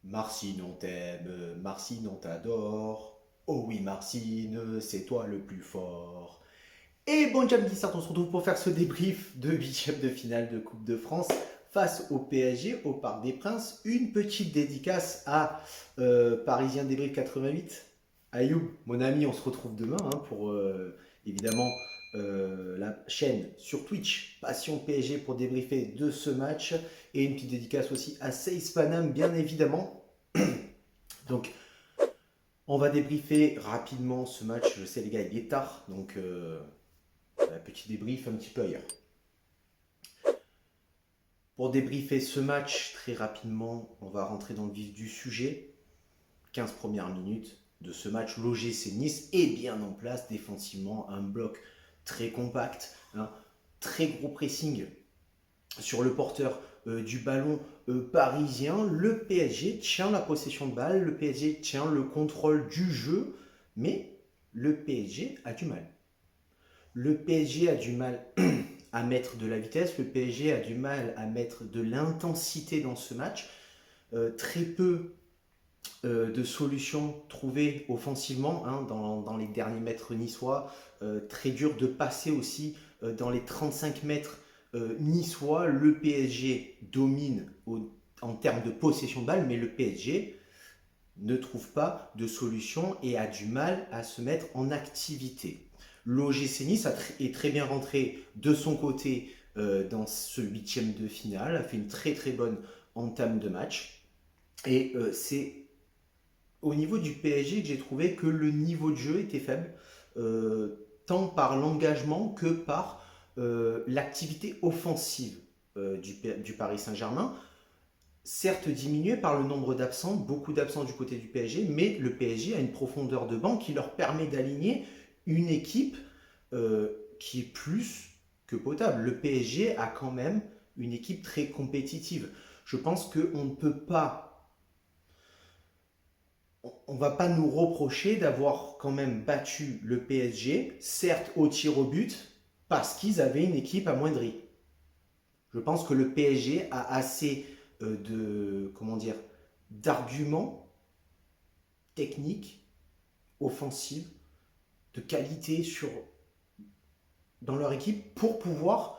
Marcine, on t'aime, Marcine, on t'adore. Oh oui, Marcine, c'est toi le plus fort. Et bon samedi, on se retrouve pour faire ce débrief de huitième de finale de Coupe de France face au PSG au Parc des Princes. Une petite dédicace à Parisien Débrief 88. Ayoub, mon ami, on se retrouve demain pour évidemment la chaîne sur Twitch Passion PSG pour débriefer de ce match. Et une petite dédicace aussi à Seis Panam, bien évidemment. Donc, on va débriefer rapidement ce match. Je sais, les gars, il est tard, donc un petit débrief un petit peu ailleurs. Pour débriefer ce match très rapidement, on va rentrer dans le vif du sujet. 15 premières minutes de ce match. L'OGC Nice est bien en place défensivement, un bloc très compact, très gros pressing sur le porteur du ballon parisien. Le PSG tient la possession de balle, le PSG tient le contrôle du jeu, mais le PSG a du mal. Le PSG a du mal à mettre de la vitesse, le PSG a du mal à mettre de l'intensité dans ce match. Très peu de solutions trouvées offensivement dans les derniers mètres niçois. Très dur de passer aussi dans les 35 mètres niçois. Le PSG domine en termes de possession de balle, mais le PSG ne trouve pas de solution et a du mal à se mettre en activité. L'OGC Nice est très bien rentré de son côté dans ce huitième de finale, a fait une très très bonne entame de match. Et c'est au niveau du PSG que j'ai trouvé que le niveau de jeu était faible, tant par l'engagement que par l'activité offensive du Paris Saint-Germain. Certes diminué par le nombre d'absents, beaucoup d'absents du côté du PSG, mais le PSG a une profondeur de banc qui leur permet d'aligner une équipe qui est plus que potable. Le PSG a quand même une équipe très compétitive. Je pense qu'on ne peut pas, on va pas nous reprocher d'avoir quand même battu le PSG, certes au tir au but, parce qu'ils avaient une équipe amoindrie. Je pense que le PSG a assez de, comment dire, d'arguments techniques, offensifs, de qualité dans leur équipe pour pouvoir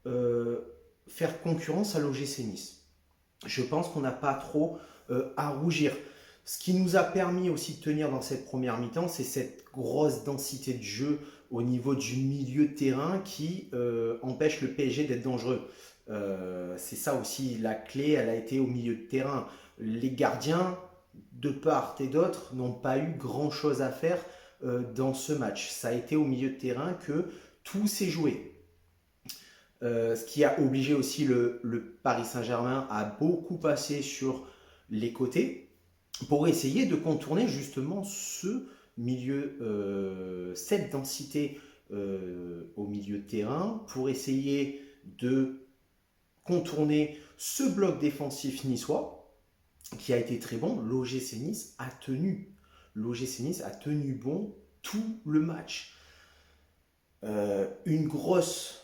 euh, faire concurrence à l'OGC Nice. Je pense qu'on n'a pas trop à rougir. Ce qui nous a permis aussi de tenir dans cette première mi-temps, c'est cette grosse densité de jeu au niveau du milieu de terrain qui empêche le PSG d'être dangereux. C'est ça aussi la clé, elle a été au milieu de terrain. Les gardiens, de part et d'autre, n'ont pas eu grand-chose à faire dans ce match. Ça a été au milieu de terrain que tout s'est joué. Ce qui a obligé aussi le Paris Saint-Germain à beaucoup passer sur les côtés pour essayer de contourner justement ce milieu, cette densité au milieu de terrain, pour essayer de contourner ce bloc défensif niçois qui a été très bon. L'OGC Nice a tenu. L'OGC Nice a tenu bon tout le match. Une grosse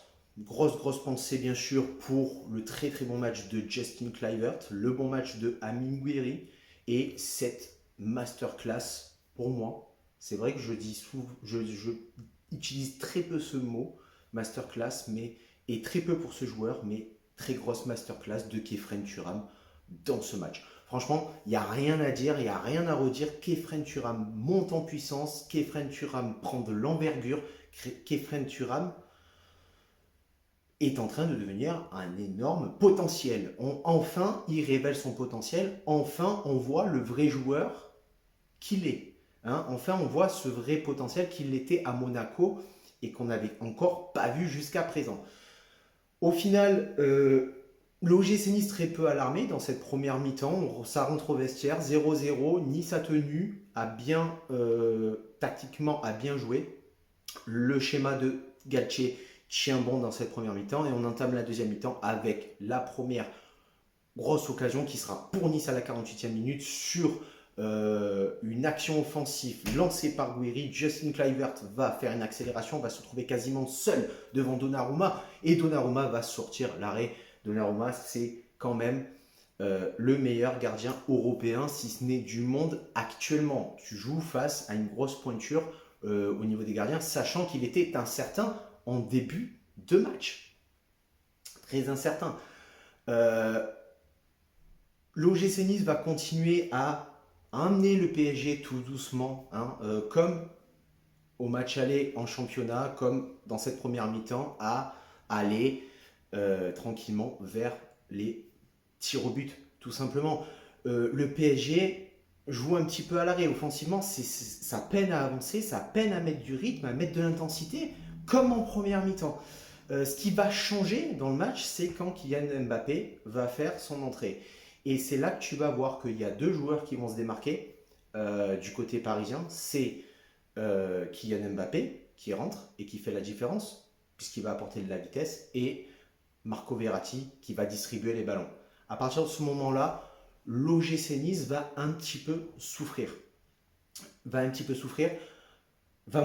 pensée bien sûr pour le très très bon match de Justin Kluivert, le bon match de Amine Gouiri et cette masterclass pour moi. C'est vrai que je utilise très peu ce mot masterclass, mais et très peu pour ce joueur, mais très grosse masterclass de Khéphren Thuram dans ce match. Franchement, il n'y a rien à dire, il n'y a rien à redire. Khéphren Thuram monte en puissance, Khéphren Thuram prend de l'envergure, Khéphren Thuram est en train de devenir un énorme potentiel. Enfin, il révèle son potentiel. Enfin, on voit le vrai joueur qu'il est. Enfin, on voit ce vrai potentiel qu'il était à Monaco et qu'on n'avait encore pas vu jusqu'à présent. Au final, l'OGC Nice très peu alarmé dans cette première mi-temps. Ça rentre au vestiaire, 0-0. Nice a tenu, a bien, tactiquement, a bien joué. Le schéma de Galtier tient bon dans cette première mi-temps et on entame la deuxième mi-temps avec la première grosse occasion qui sera pour Nice à la 48e minute sur une action offensive lancée par Gouiri. Justin Kluivert va faire une accélération, va se retrouver quasiment seul devant Donnarumma et Donnarumma va sortir l'arrêt. Donnarumma, c'est quand même le meilleur gardien européen, si ce n'est du monde actuellement. Tu joues face à une grosse pointure au niveau des gardiens, sachant qu'il était incertain en début de match. Très incertain. L'OGC Nice va continuer à amener le PSG tout doucement, hein, comme au match aller en championnat, comme dans cette première mi-temps, à aller tranquillement vers les tirs au but, tout simplement. Le PSG joue un petit peu à l'arrêt. Offensivement, ça peine à avancer, ça peine à mettre du rythme, à mettre de l'intensité, comme en première mi-temps. Ce qui va changer dans le match, c'est quand Kylian Mbappé va faire son entrée. Et c'est là que tu vas voir qu'il y a deux joueurs qui vont se démarquer du côté parisien. C'est Kylian Mbappé qui rentre et qui fait la différence, puisqu'il va apporter de la vitesse, et Marco Verratti qui va distribuer les ballons. À partir de ce moment-là, l'OGC Nice va un petit peu souffrir. Va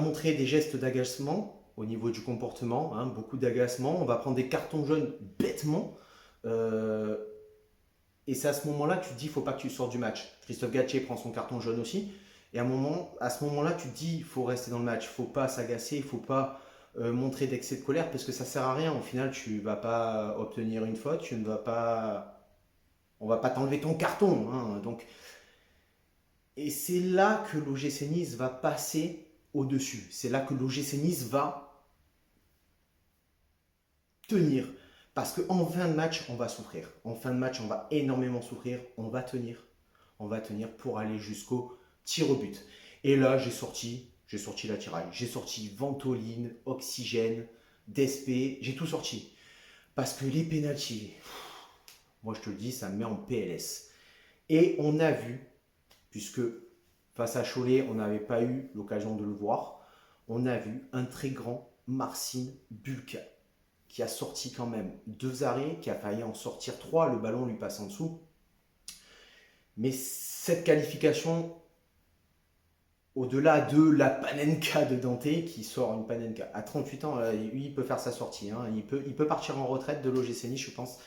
montrer des gestes d'agacement au niveau du comportement, hein, beaucoup d'agacement. On va prendre des cartons jaunes bêtement. Et c'est à ce moment-là que tu te dis, il ne faut pas que tu sors du match. Christophe Galtier prend son carton jaune aussi. Et à ce moment-là, tu te dis, il faut rester dans le match. Il ne faut pas s'agacer, il ne faut pas montrer d'excès de colère parce que ça ne sert à rien. Au final, tu ne vas pas obtenir une faute, tu ne vas pas... on ne va pas t'enlever ton carton, hein. Donc, et c'est là que l'OGC Nice va passer au-dessus. C'est là que l'OGC Nice va tenir. Parce qu'en fin de match, on va souffrir. En fin de match, on va énormément souffrir. On va tenir. On va tenir pour aller jusqu'au tir au but. Et là, j'ai sorti la tiraille. J'ai sorti Ventoline, Oxygène, Despé. J'ai tout sorti. Parce que les pénaltys, moi je te le dis, ça me met en PLS. Et on a vu, puisque face à Cholet, on n'avait pas eu l'occasion de le voir, on a vu un très grand Marcin Bulka qui a sorti quand même 2 arrêts, qui a failli en sortir 3, le ballon lui passe en dessous. Mais cette qualification, au-delà de la Panenka de Dante, qui sort une Panenka à 38 ans, lui, il peut faire sa sortie, hein. Il peut partir en retraite de l'OGC Nice, je pense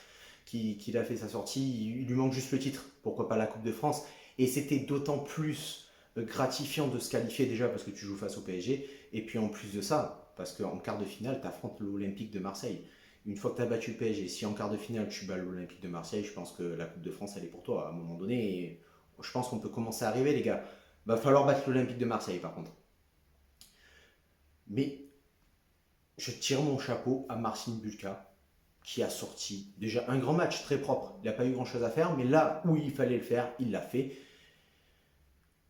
qu'il a fait sa sortie. Il lui manque juste le titre, pourquoi pas la Coupe de France. Et c'était d'autant plus gratifiant de se qualifier déjà parce que tu joues face au PSG. Et puis en plus de ça, parce qu'en quart de finale, tu affrontes l'Olympique de Marseille. Une fois que tu as battu le PSG, si en quart de finale tu bats l'Olympique de Marseille, je pense que la Coupe de France elle est pour toi à un moment donné. Et je pense qu'on peut commencer à arriver, les gars. Va falloir battre l'Olympique de Marseille par contre. Mais je tire mon chapeau à Marcin Bulka qui a sorti déjà un grand match très propre. Il n'a pas eu grand chose à faire, mais là où il fallait le faire, il l'a fait.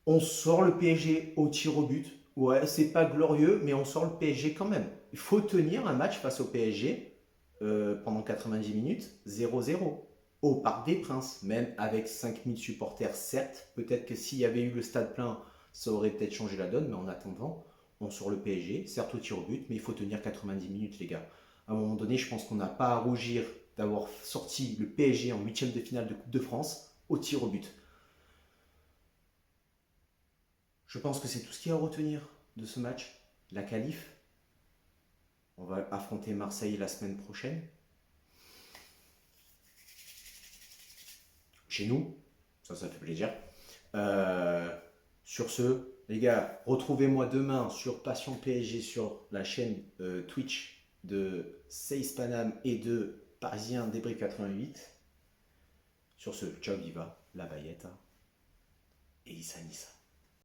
On sort le PSG au tir au but. Ouais, c'est pas glorieux, mais on sort le PSG quand même. Il faut tenir un match face au PSG pendant 90 minutes, 0-0. Au Parc des Princes, même avec 5000 supporters, certes. Peut-être que s'il y avait eu le stade plein, ça aurait peut-être changé la donne, mais en attendant, on sort le PSG, certes au tir au but, mais il faut tenir 90 minutes, les gars. À un moment donné, je pense qu'on n'a pas à rougir d'avoir sorti le PSG en huitième de finale de Coupe de France au tir au but. Je pense que c'est tout ce qu'il y a à retenir de ce match. La qualif. On va affronter Marseille la semaine prochaine. Chez nous. Ça fait plaisir. Sur ce, les gars, retrouvez-moi demain sur Passion PSG sur la chaîne Twitch de Seis Panam et de Parisien Débris 88. Sur ce, ciao Viva, la Bayette et Issa Nissa.